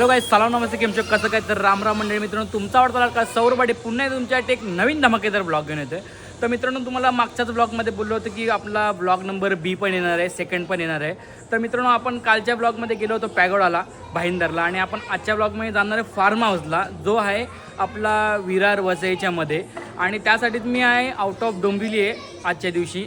Hello गाईस, सलाम नमस्ते, केम कसं काय तर राम राम मंडळी. मित्रांनो, तुमचा आवडता का सौरभाडे पुन्हा तुमच्यासाठी एक नवीन धमाकेदार ब्लॉग घेऊन येतोय. तर मित्रांनो, तुम्हाला मागच्याच ब्लॉगमध्ये बोललो होतं की आपला ब्लॉग नंबर बी पण येणार आहे, सेकंड पण येणार आहे. तर मित्रांनो, आपण कालच्या ब्लॉगमध्ये गेलो होतो पॅगोडाला, भाईंदरला, आणि आपण आजच्या ब्लॉगमध्ये जाणार आहे फार्म हाऊसला, जो आहे आपला विरार वसईच्यामध्ये. आणि त्यासाठीच मी आहे आउट ऑफ डोंबिवली आहे आजच्या दिवशी.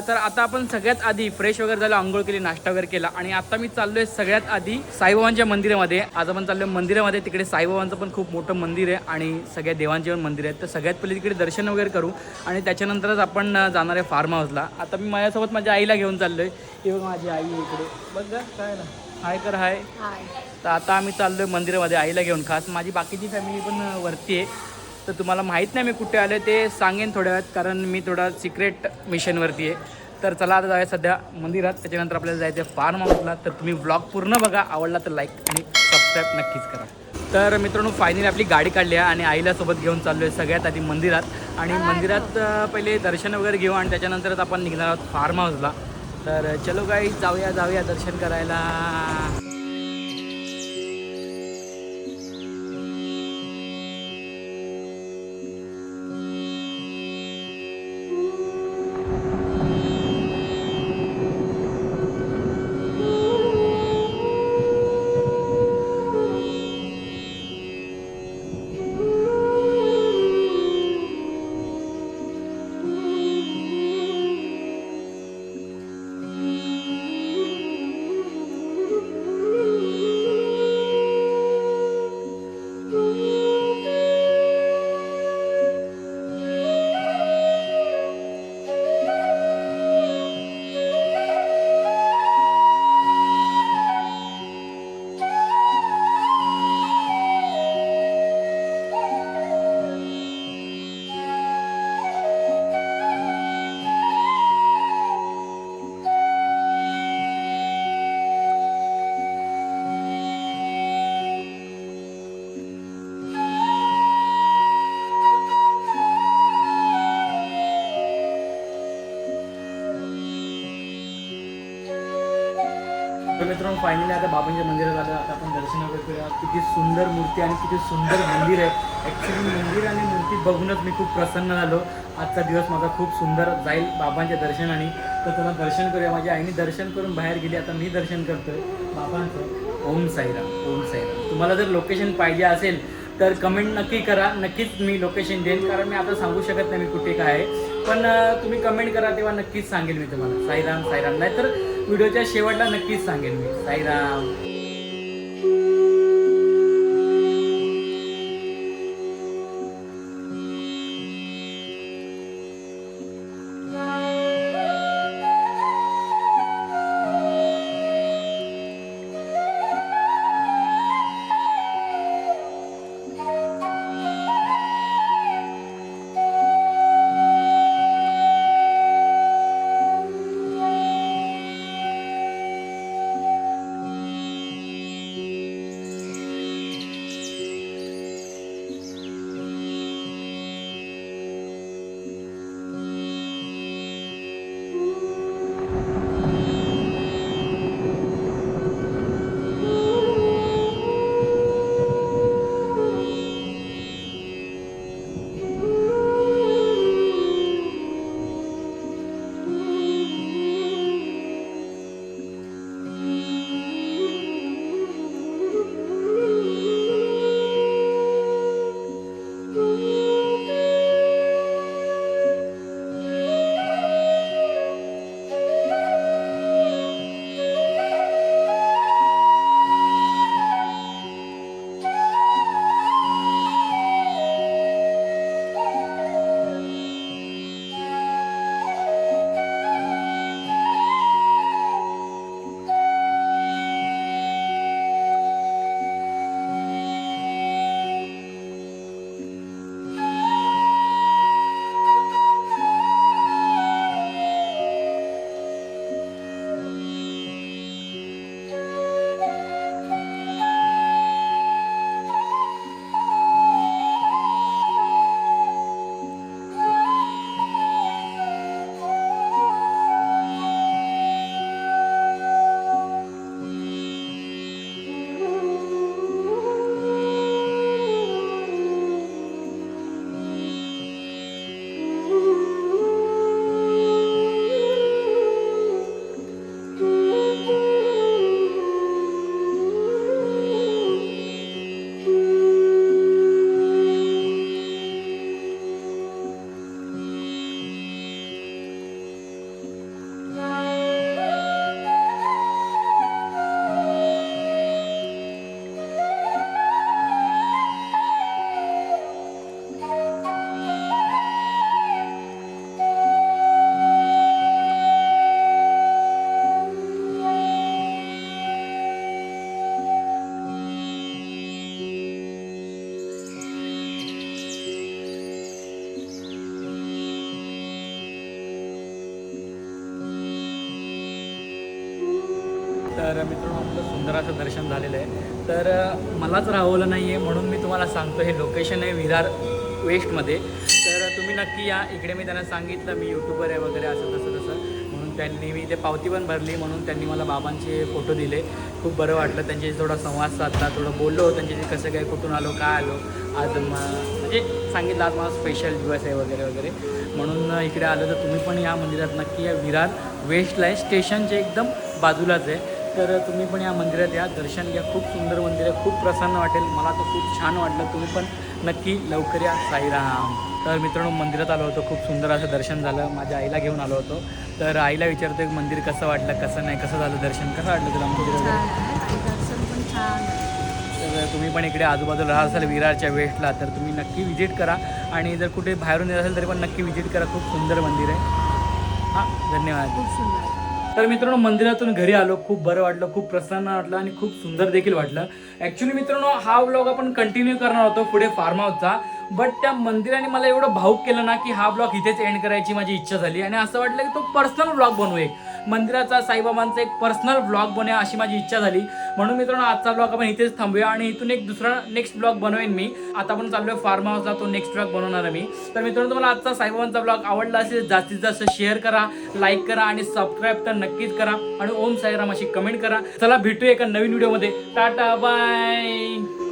तर आता आपण सगळ्यात आधी फ्रेश वगैरे झालं, आंघोळ केली, नाश्ता वगैरे केला, आणि आता मी चाललो आहे सगळ्यात आधी साईबाबांच्या मंदिरामध्ये. आज आपण चाललो आहे मंदिरामध्ये. तिकडे साईबाबांचं पण खूप मोठं मंदिर आहे आणि सगळ्या देवांचे पण मंदिर आहेत. तर सगळ्यात पहिले तिकडे दर्शन वगैरे करू आणि त्याच्यानंतरच आपण जाणार आहे फार्म हाऊसला. आता मी माझ्यासोबत माझ्या आईला घेऊन चाललो आहे. हे माझी आई आहे इकडे, बघ काय ना, हाय कर हाय. तर आता आम्ही चाललो आहे मंदिरामध्ये आईला घेऊन. खास माझी बाकीची फॅमिली पण वरती आहे. तर तुम्हाला माहीत नाही मी कुठे आलो ते सांगेन थोड्या वेळात, कारण मी थोडा सिक्रेट मिशनवरती आहे. तर चला आता जाऊया सध्या मंदिरात, त्याच्यानंतर आपल्याला जायचं आहे फार्म हाऊसला. तर तुम्ही व्लॉग पूर्ण बघा, आवडला तर लाईक आणि सबस्क्राईब नक्कीच करा. तर मित्रांनो, फायनली आपली गाडी काढली आहे आणि आईला सोबत घेऊन चाललो आहे सगळ्यात आधी मंदिरात. आणि मंदिरात पहिले दर्शन वगैरे घेऊ आणि त्याच्यानंतरच आपण निघणार आहोत फार्म हाऊसला. तर चलो गाईस, जाऊया दर्शन करायला. तर मित्रांनो, फायनली आता बाबांच्या मंदिरात आलं. आता आपण दर्शन वगैरे करूया. किती सुंदर मूर्ती आणि किती सुंदर मंदिर आहे. ॲक्च्युली मंदिर आणि मूर्ती बघूनच मी खूप प्रसन्न झालो. आजचा दिवस माझा खूप सुंदर जाईल बाबांच्या दर्शनाने. तर त्याला दर्शन करूया. माझ्या आईने दर्शन करून बाहेर गेली, आता मी दर्शन करतोय बाबांचं. ओम साईराम, ओम साईराम. तुम्हाला जर लोकेशन पाहिजे असेल तर कमेंट नक्की करा, नक्कीच मी लोकेशन देईन, कारण मी आता सांगू शकत नाही मी कुठे काय आहे. पण तुम्ही कमेंट करा तेव्हा नक्कीच सांगेल मी तुम्हाला. साईराम साईराम, नाहीतर व्हिडिओच्या शेवटला नक्कीच सांगेन मी साईराम. तर मित्रांनो आपलं सुंदर असं दर्शन झालेलं आहे. तर मलाच राहवलं नाही आहे म्हणून मी तुम्हाला सांगतो, हे लोकेशन आहे विरार वेस्टमध्ये. तर तुम्ही नक्की या इकडे. मी त्यांना सांगितलं मी यूट्यूबर आहे वगैरे असं तसं म्हणून त्यांनी मी ते पावती पण भरली, म्हणून त्यांनी मला बाबांचे फोटो दिले. खूप बरं वाटलं त्यांच्याशी थोडा संवाद साधला, थोडं बोललो त्यांच्याशी कसं काय कुठून आलो काय आलो. आज म्हणजे सांगितलं आज मला स्पेशल दिवस आहे वगैरे वगैरे म्हणून इकडे आलं. तर तुम्ही पण या मंदिरात नक्की या. विरार वेस्टला आहे, स्टेशनच्या एकदम बाजूलाच आहे. तर तुम्ही पण या मंदिरात या, दर्शन घ्या. खूप सुंदर मंदिर आहे, खूप प्रसन्न वाटेल. मला तर खूप छान वाटलं. तुम्ही पण नक्की लवकर या. साईराम. तर मित्रांनो मंदिरात आलो होतो, खूप सुंदर असं दर्शन झालं. माझ्या आईला घेऊन आलो होतो. तर आईला विचारतो एक मंदिर कसं वाटलं कसं नाही, कसं झालं दर्शन, कसं वाटलं तुला मंदिर वगैरे. दर्शन पण छान. तर तुम्ही पण इकडे आजूबाजूला राहत असाल विरारच्या वेस्टला तर तुम्ही नक्की विजिट करा. आणि जर कुठे बाहेरून येत असेल तरी पण नक्की विजिट करा. खूप सुंदर मंदिर आहे. हां धन्यवाद. खूप सुंदर. तर मित्रांनो मंदिरातून घरी आलो, खूप बरं वाटलं, खूप प्रसन्न वाटलं आणि खूप सुंदर देखील वाटलं. ॲक्च्युली मित्रांनो हा व्लॉग आपण कंटिन्यू करणार होतो पुढे फार्म हाऊसचा, बट त्या मंदिराने मला एवढं भावुक केलं ना की हा ब्लॉग इथेच एंड करायची माझी इच्छा झाली. आणि असं वाटलं की तो पर्सनल ब्लॉग बनवू, एक मंदिराचा साईबाबांचा एक पर्सनल ब्लॉग बनवूया अशी माझी इच्छा झाली. म्हणून मित्रांनो आजचा ब्लॉग आपण इथेच थांबूया आणि इथून एक दुसरा नेक्स्ट ब्लॉग बनवेन मी. आता आपण चाललोय फार्म हाऊसला, तो नेक्स्ट ब्लॉग बनवणार आहे मी. तर मित्रांनो तुम्हाला आजचा साईबाबांचा ब्लॉग आवडला असेल जास्तीत जास्त शेअर करा, लाईक करा आणि सबस्क्राईब तर नक्कीच करा आणि ओम साईराम अशी कमेंट करा. चला भेटूया एका नवीन व्हिडिओमध्ये. Tata bye.